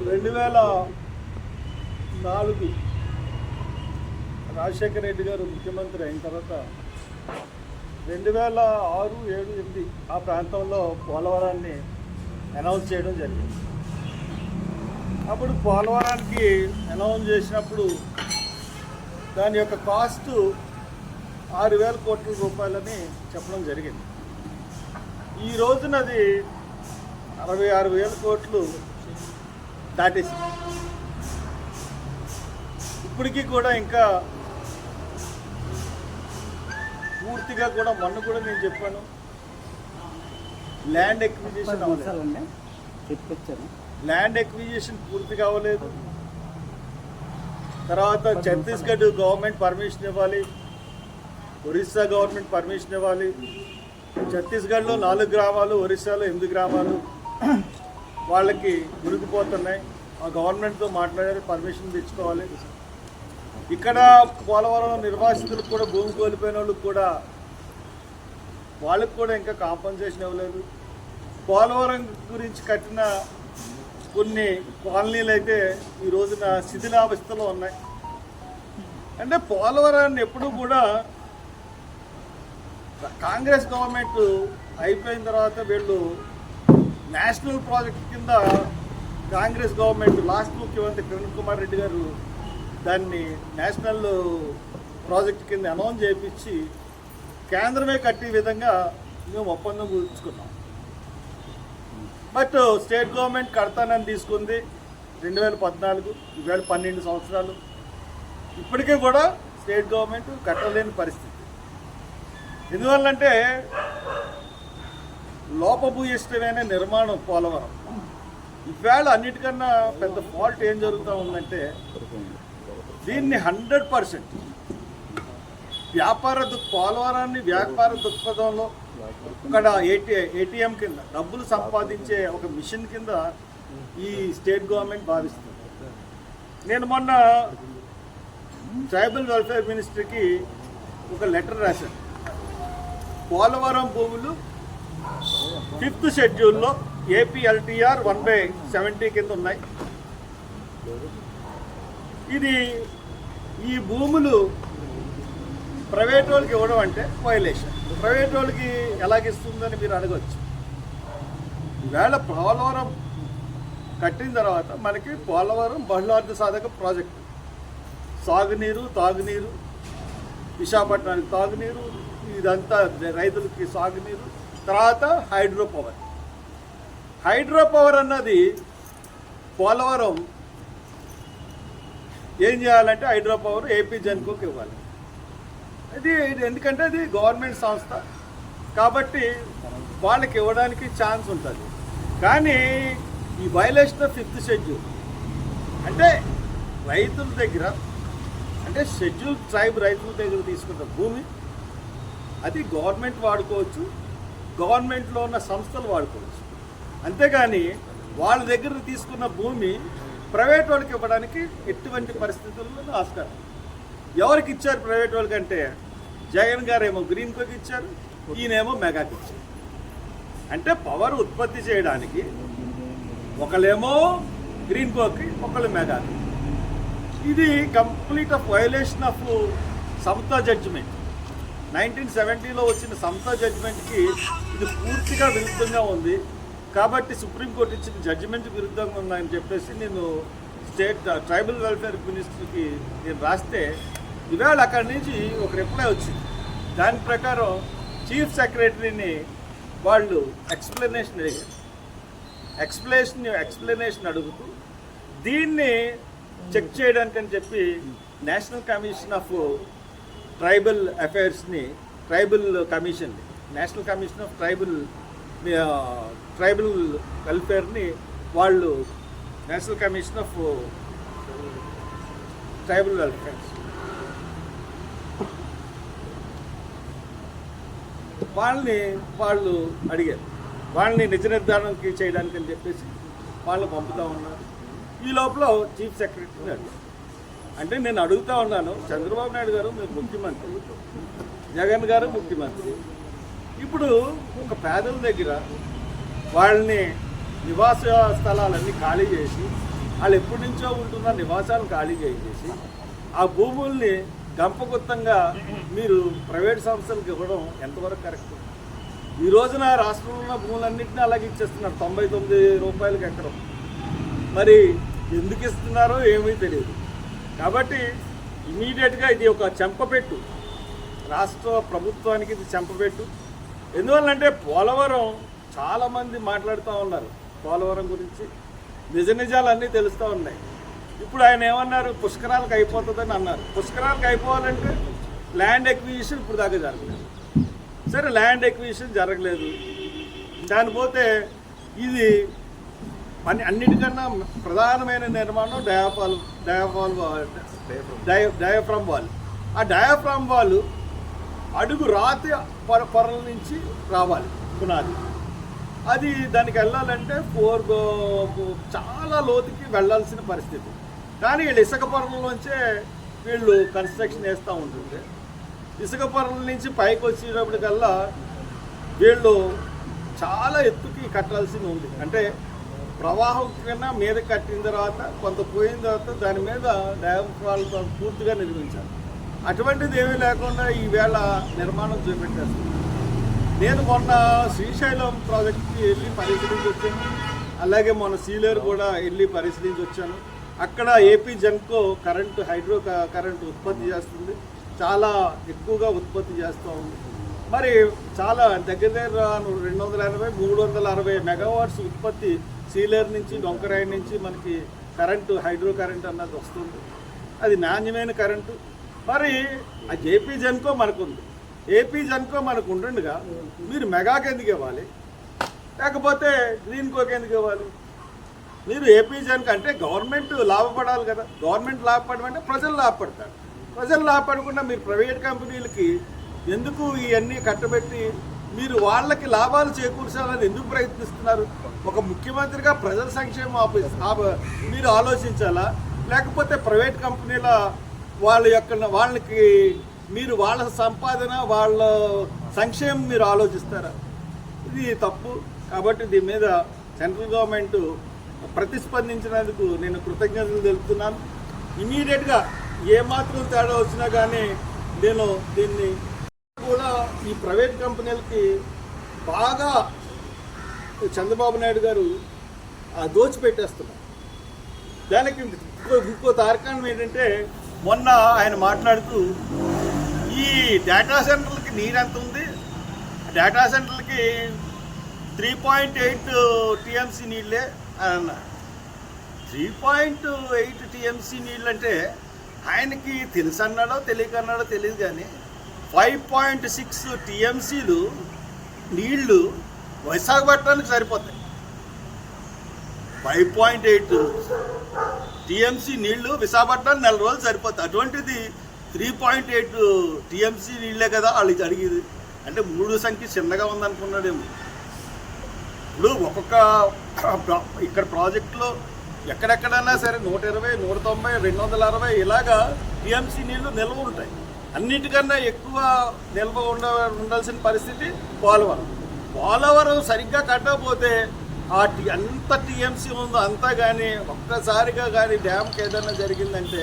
2004 రాజశేఖర రెడ్డి గారు ముఖ్యమంత్రి అయిన తర్వాత 2006, 7, 8 ఆ ప్రాంతంలో పోలవరాన్ని అనౌన్స్ చేయడం జరిగింది. అప్పుడు పోలవరానికి అనౌన్స్ చేసినప్పుడు దాని యొక్క కాస్ట్ 6,000 కోట్ల రూపాయలని చెప్పడం జరిగింది. ఈ రోజున అది 66,000 కోట్లు దాటేసి ఇప్పటికీ కూడా ఇంకా పూర్తిగా కూడా మొన్న కూడా నేను చెప్పాను, ల్యాండ్ ఎక్విజిషన్ పూర్తిగా అవ్వలేదు. తర్వాత ఛత్తీస్గఢ్ గవర్నమెంట్ పర్మిషన్ ఇవ్వాలి, ఒరిస్సా గవర్నమెంట్ పర్మిషన్ ఇవ్వాలి. ఛత్తీస్గఢ్లో 4 గ్రామాలు, ఒరిస్సాలో 8 గ్రామాలు వాళ్ళకి మునిగిపోతున్నాయి. ఆ గవర్నమెంట్తో మాట్లాడారు, పర్మిషన్ తెచ్చుకోవాలి. ఇక్కడ పోలవరం నిర్వాసితులకు కూడా భూమి కోల్పోయిన వాళ్ళకు కూడా ఇంకా కాంపన్సేషన్ ఇవ్వలేదు. పోలవరం గురించి కట్టిన కొన్ని కాలనీలు అయితే ఈ రోజున శిథిలావస్థలో ఉన్నాయి. అంటే పోలవరాన్ని ఎప్పుడూ కూడా కాంగ్రెస్ గవర్నమెంట్ అయిపోయిన తర్వాత వీళ్ళు నేషనల్ ప్రాజెక్ట్ కింద కాంగ్రెస్ గవర్నమెంట్ లాస్ట్ ముఖ్యమంత్రి కిరణ్ కుమార్ రెడ్డి గారు దాన్ని నేషనల్ ప్రాజెక్ట్ కింద అనౌన్స్ చేయించి కేంద్రమే కట్టే విధంగా మేము ఒప్పందం కుదుర్చుకున్నాం. బట్ స్టేట్ గవర్నమెంట్ కడతానని తీసుకుంది 2014, ఈవేళ 12 సంవత్సరాలు. ఇప్పటికీ కూడా స్టేట్ గవర్నమెంట్ కట్టలేని పరిస్థితి. ఎందువల్లంటే లోపభూయిష్టమైన నిర్మాణం పోలవరం. ఈవేళ అన్నిటికన్నా పెద్ద ఫాల్ట్ ఏం జరుగుతూ ఉందంటే దీన్ని 100% పోలవరాన్ని వ్యాపార దృక్పథంలో ఇక్కడ ఏటీఎం కింద డబ్బులు సంపాదించే ఒక మిషన్ కింద ఈ స్టేట్ గవర్నమెంట్ భావిస్తుంది. నేను మొన్న ట్రైబల్ వెల్ఫేర్ మినిస్ట్రీకి ఒక లెటర్ రాశాను. పోలవరం భూములు 5th షెడ్యూల్లో ఏపీఎల్టీఆర్ 1/70 కింద ఉన్నాయి. ఈ భూములు ప్రైవేట్ వాళ్ళకి ఇవ్వడం అంటే వైలేషన్. ప్రైవేట్ వాళ్ళకి ఎలాగిస్తుందని మీరు అడగవచ్చు. ఈవేళ పోలవరం కట్టిన తర్వాత మనకి పోలవరం బహుళార్థ సాధక ప్రాజెక్టు, సాగునీరు, తాగునీరు, విశాఖపట్నానికి తాగునీరు, ఇదంతా రైతులకి సాగునీరు. తర్వాత హైడ్రో పవర్ అన్నది పోలవరం ఏం చేయాలంటే హైడ్రో పవర్ ఏపీ జెన్కోకి ఇవ్వాలి. ఇది ఎందుకంటే అది గవర్నమెంట్ సంస్థ కాబట్టి వాళ్ళకి ఇవ్వడానికి ఛాన్స్ ఉంటుంది. కానీ ఈ వైలేషన్ ఆఫ్ 5th షెడ్యూల్ అంటే రైతుల దగ్గర, అంటే షెడ్యూల్ ట్రైబ్ రైతుల దగ్గర తీసుకున్న భూమి అది గవర్నమెంట్ వాడుకోవచ్చు, గవర్నమెంట్లో ఉన్న సంస్థలు వాడుకోవచ్చు. అంతేగాని వాళ్ళ దగ్గర తీసుకున్న భూమి ప్రైవేట్ వాళ్ళకి ఇవ్వడానికి ఎటువంటి పరిస్థితుల్లో ఆస్కారం. ఎవరికి ఇచ్చారు ప్రైవేట్ వాళ్ళకంటే జగన్ గారు ఏమో గ్రీన్కోకి ఇచ్చారు, ఈయనేమో మెగాకి ఇచ్చారు. అంటే పవర్ ఉత్పత్తి చేయడానికి ఒకళ్ళేమో గ్రీన్కోకి, ఒకళ్ళు మెగాకి. ఇది complete of violation of Samatha judgment. 1970లో వచ్చిన సమతా జడ్జిమెంట్కి ఇది పూర్తిగా విరుద్ధంగా ఉంది. కాబట్టి సుప్రీంకోర్టు ఇచ్చిన జడ్జిమెంట్ విరుద్ధంగా ఉందని చెప్పేసి నేను ట్రైబల్ వెల్ఫేర్ మినిస్టర్కి నేను రాస్తే ఇవాళ అక్కడి నుంచి ఒక రిప్లై వచ్చింది. దాని ప్రకారం చీఫ్ సెక్రటరీని వాళ్ళు ఎక్స్ప్లెనేషన్ అడిగారు. ఎక్స్ప్లెనేషన్ అడుగుతూ దీన్ని చెక్ చేయడానికని చెప్పి నేషనల్ కమిషన్ ఆఫ్ ట్రైబల్ అఫైర్స్ని, నేషనల్ కమిషన్ ఆఫ్ ట్రైబల్ వెల్ఫేర్ని వాళ్ళు national commission of tribal welfare వాళ్ళు అడిగారు. వాళ్ళని నిజ నిర్ధారణకి చేయడానికి అని చెప్పేసి వాళ్ళు పంపుతూ ఉన్నారు. ఈ లోపల చీఫ్ సెక్రటరీని అడిగారు. అంటే నేను అడుగుతూ ఉన్నాను, చంద్రబాబు నాయుడు గారు మీరు ముఖ్యమంత్రి, జగన్ గారు ముఖ్యమంత్రి, ఇప్పుడు ఒక పేదల దగ్గర వాళ్ళని నివాస స్థలాలన్నీ ఖాళీ చేసి వాళ్ళు ఎప్పటి నుంచో ఉంటున్న నివాసాలను ఖాళీ చేసేసి ఆ భూముల్ని గంపగుత్తంగా మీరు ప్రైవేట్ సంస్థలకు ఇవ్వడం ఎంతవరకు కరెక్ట్? ఈ రోజున రాష్ట్రంలో ఉన్న భూములన్నింటినీ అలాగే ఇచ్చేస్తున్నారు 99 రూపాయలకి ఎకరం. మరి ఎందుకు ఇస్తున్నారో ఏమీ తెలియదు. కాబట్టి ఇమీడియట్గా ఇది ఒక చెంపపెట్టు, రాష్ట్ర ప్రభుత్వానికి ఇది చెంపపెట్టు. ఎందువల్లంటే పోలవరం చాలామంది మాట్లాడుతూ ఉన్నారు, పోలవరం గురించి నిజ నిజాలన్నీ తెలుస్తూ ఉన్నాయి. ఇప్పుడు ఆయన ఏమన్నారు, పుష్కరాలకు అయిపోతుందని అన్నారు. పుష్కరాలకు అయిపోవాలంటే ల్యాండ్ ఎక్విజిషన్ ఇప్పుడు దాకా జరగలేదు. సరే, ల్యాండ్ ఎక్విజిషన్ జరగలేదు, దాని పోతే ఇది అన్నిటికన్నా ప్రధానమైన నిర్మాణం డయాఫ్రామ్ వాల్. ఆ డయాఫ్రామ్ వాల్ అడుగు రాతి పొరల నుంచి రావాలి పునాది. అది దానికి వెళ్ళాలంటే చాలా లోతుకి వెళ్ళాల్సిన పరిస్థితి. కానీ వీళ్ళు ఇసుక పొరలలోంచే వీళ్ళు కన్స్ట్రక్షన్ వేస్తూ ఉంటుంది. ఇసుక పొరల నుంచి పైకి వచ్చేటప్పటికల్లా వీళ్ళు చాలా ఎత్తుకి కట్టాల్సి ఉంది. అంటే ప్రవాహం కన్నా మీద కట్టిన తర్వాత కొంత పోయిన తర్వాత దాని మీద డయాఫ్రామ్తో పూర్తిగా నిర్మించాలి. అటువంటిది ఏమీ లేకుండా ఈవేళ నిర్మాణం చేపట్టేస్తుంది. నేను మొన్న శ్రీశైలం ప్రాజెక్ట్కి వెళ్ళి పరిశీలించి వచ్చాను, అలాగే మొన్న సీలేరు కూడా వెళ్ళి పరిశీలించి వచ్చాను. అక్కడ ఏపీ జెన్కో హైడ్రో కరెంటు ఉత్పత్తి చేస్తుంది, చాలా ఎక్కువగా ఉత్పత్తి చేస్తూ ఉంది. మరి చాలా దగ్గర 280-360 మెగావాట్స్ ఉత్పత్తి సీలేరు నుంచి డొంకరాయి నుంచి మనకి హైడ్రో కరెంట్ అన్నది వస్తుంది. అది నాణ్యమైన కరెంటు. మరి ఆ ఏపీ జెన్కో మనకుంది. ఏపీ జెన్కో మనకు ఉంటుండగా మీరు మెగాకి ఎందుకు ఇవ్వాలి, లేకపోతే గ్రీన్ కోకి ఎందుకు ఇవ్వాలి? మీరు ఏపీ జెన్కో అంటే గవర్నమెంట్ లాభపడాలి కదా. గవర్నమెంట్ లాభపడమంటే ప్రజలు లాభపడతారు. ప్రజలు లాభపడకుండా మీరు ప్రైవేట్ కంపెనీలకి ఎందుకు ఇవన్నీ కట్టబెట్టి మీరు వాళ్ళకి లాభాలు చేకూర్చాలని ఎందుకు ప్రయత్నిస్తున్నారు? ఒక ముఖ్యమంత్రిగా ప్రజల సంక్షేమం మీరు ఆలోచించాలా, లేకపోతే ప్రైవేట్ కంపెనీల వాళ్ళకి మీరు వాళ్ళ సంపాదన వాళ్ళ సంక్షేమం మీరు ఆలోచిస్తారా? ఇది తప్పు. కాబట్టి దీని మీద సెంట్రల్ గవర్నమెంట్ ప్రతిస్పందించినందుకు నేను కృతజ్ఞతలు తెలుపుతున్నాను. ఇమీడియట్గా ఏమాత్రం తేడా వచ్చినా కానీ నేను దీన్ని కూడా ఈ ప్రైవేట్ కంపెనీలకి బాగా చంద్రబాబు నాయుడు గారు దోచిపెట్టేస్తున్నారు. దానికి ఇంకో తారకాణం ఏంటంటే, మొన్న ఆయన మాట్లాడుతూ ఈ డేటా సెంటర్లకి నీరు ఎంత ఉంది, డేటా సెంటర్లకి 3.8 టీఎంసీ నీళ్ళే అని అన్నారు. 3.8 టీఎంసీ నీళ్ళు అంటే ఆయనకి తెలుసు అన్నాడో తెలియకన్నాడో తెలియదు, కానీ 5.6 టీఎంసీలు నీళ్లు విశాఖపట్నానికి సరిపోతాయి. 5.8 టీఎంసీ నీళ్లు విశాఖపట్నం 4 రోజులు సరిపోతాయి. అటువంటిది 3.8 టీఎంసీ నీళ్ళే కదా వాళ్ళకి అడిగేది. అంటే 3 సంఖ్య చిన్నగా ఉందనుకున్నాడేమో. ఇప్పుడు ఒక్కొక్క ఇక్కడ ప్రాజెక్టులో ఎక్కడెక్కడైనా సరే 120, 190, 260 ఇలాగా టీఎంసీ నీళ్లు నిల్వ ఉంటాయి. అన్నిటికన్నా ఎక్కువ నిల్వ ఉండాల్సిన పరిస్థితి పోలవరం సరిగ్గా కట్టకపోతే అంత టీఎంసీ ఉందో అంతా కానీ ఒక్కసారిగా కానీ డ్యామ్కి ఏదైనా జరిగిందంటే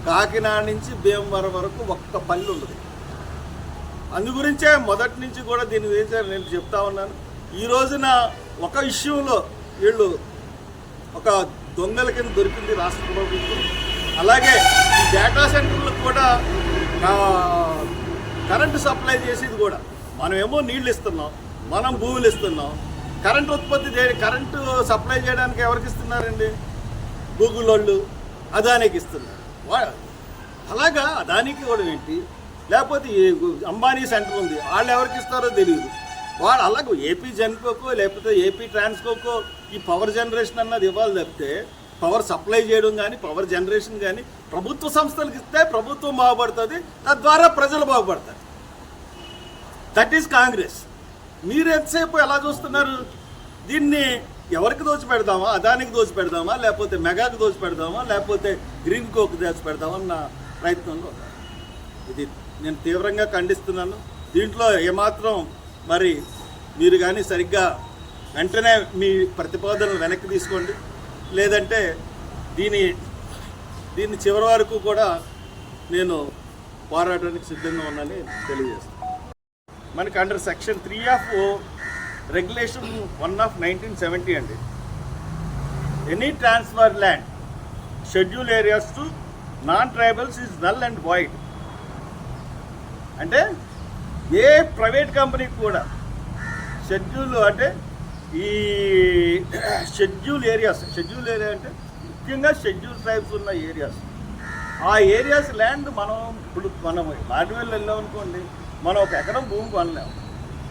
కాకినాడ నుంచి భీమవరం వరకు ఒక్క పల్లి ఉండదు. అందుగురించే మొదటి నుంచి కూడా దీని గురించి నేను చెప్తా ఉన్నాను. ఈ రోజున ఒక విషయంలో వీళ్ళు ఒక దొంగల కింద దొరికింది రాష్ట్ర ప్రభుత్వం. అలాగే ఈ డేటా సెంటర్లకు కూడా కరెంటు సప్లై చేసేది కూడా మనమేమో నీళ్ళు ఇస్తున్నాం, మనం భూములు ఇస్తున్నాం. కరెంటు సప్లై చేయడానికి ఎవరికి ఇస్తున్నారండి? గూగుల్ వాళ్ళు అదానికి ఇస్తున్నారు. అలాగా అదానికి కూడా ఏంటి, లేకపోతే అంబానీ సెంటర్ ఉంది, వాళ్ళు ఎవరికి ఇస్తారో తెలియదు. వాళ్ళు అలాగే ఏపీ జెన్కోకో లేకపోతే ఏపీ ట్రాన్స్కోకో ఈ పవర్ జనరేషన్ అన్నది ఇవ్వాలి తప్పితే పవర్ సప్లై చేయడం కానీ పవర్ జనరేషన్ కానీ ప్రభుత్వ సంస్థలకు ఇస్తే ప్రభుత్వం బాగుపడుతుంది, తద్వారా ప్రజలు బాగుపడతారు. That is Congress. మీరు ఎంతసేపు ఎలా చూస్తున్నారు? దీన్ని ఎవరికి దోచిపెడదామా? అదానికి దోచిపెడదామా, లేకపోతే మెగాకి దోచిపెడదామా, లేకపోతే గ్రీన్ కోకి దోచిపెడదామా అన్న ప్రయత్నంలో ఇది నేను తీవ్రంగా ఖండిస్తున్నాను. దీంట్లో ఏమాత్రం మరి మీరు కానీ సరిగ్గా వెంటనే మీ ప్రతిపాదనలు వెనక్కి తీసుకోండి, లేదంటే దీన్ని చివరి వరకు కూడా నేను పోరాటానికి సిద్ధంగా ఉన్నానని తెలియజేస్తాను. మనకి under section 3 of regulation 1 of 1970 అండి, any transfer land schedule areas to non tribals is null and void. అంటే ఏ ప్రైవేట్ కంపెనీకి కూడా షెడ్యూల్ అంటే ఈ షెడ్యూల్ ఏరియా అంటే ముఖ్యంగా షెడ్యూల్ ట్రైబ్స్ ఉన్న ఏరియాస్, ఆ ఏరియాస్ ల్యాండ్ మనం ఆర్డివెల్ వెళ్ళాం అనుకోండి, మనం 1 ఎకరం భూమి కొనలేము,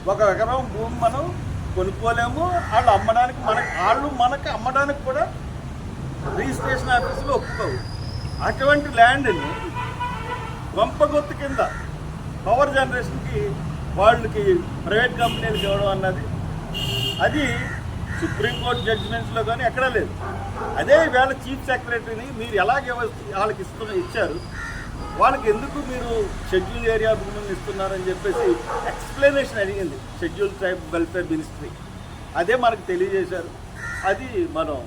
1 ఎకరం భూమి మనం కొనుక్కోలేము. వాళ్ళు మనకి అమ్మడానికి కూడా రిజిస్ట్రేషన్ ఆఫీసులో ఒప్పుకోవు. అటువంటి ల్యాండ్ని గొంపగొత్తు కింద పవర్ జనరేషన్కి వాళ్ళకి ప్రైవేట్ కంపెనీలకు ఇవ్వడం అన్నది అది సుప్రీంకోర్టు జడ్జిమెంట్స్లో కానీ ఎక్కడా లేదు. అదే వేళ చీఫ్ సెక్రటరీని మీరు ఎలాగ వాళ్ళకి ఇచ్చారు, వాళ్ళకి ఎందుకు మీరు షెడ్యూల్ ఏరియా భూములను ఇస్తున్నారని చెప్పేసి ఎక్స్ప్లెనేషన్ అడిగింది షెడ్యూల్ ట్రైబ్ వెల్ఫేర్ మినిస్ట్రీ. అదే మనకు తెలియజేశారు. అది మనం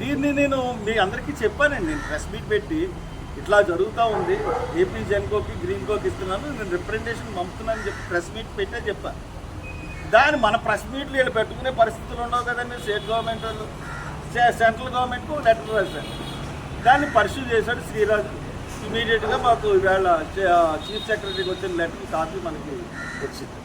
దీన్ని నేను మీ అందరికీ చెప్పానండి. నేను ప్రెస్ మీట్ పెట్టి ఇట్లా జరుగుతూ ఉంది, ఏపీ జెన్కోకి గ్రీన్కోకి ఇస్తున్నాను, నేను రిప్రజెంటేషన్ పంపుతున్నానని చెప్పి ప్రెస్ మీట్ పెట్టే చెప్పాను. దాన్ని మన ప్రెస్ మీట్లు వీళ్ళు పెట్టుకునే పరిస్థితులు ఉండవు కదండి. స్టేట్ గవర్నమెంట్ వాళ్ళు సెంట్రల్ గవర్నమెంట్కు లెటర్ రాశారు, దాన్ని పర్సూ చేశాడు శ్రీరాజు. ఇమీడియట్గా మాకు ఇవాళ చీఫ్ సెక్రటరీకి వచ్చిన లెటర్ కాపీ మనకి వచ్చింది.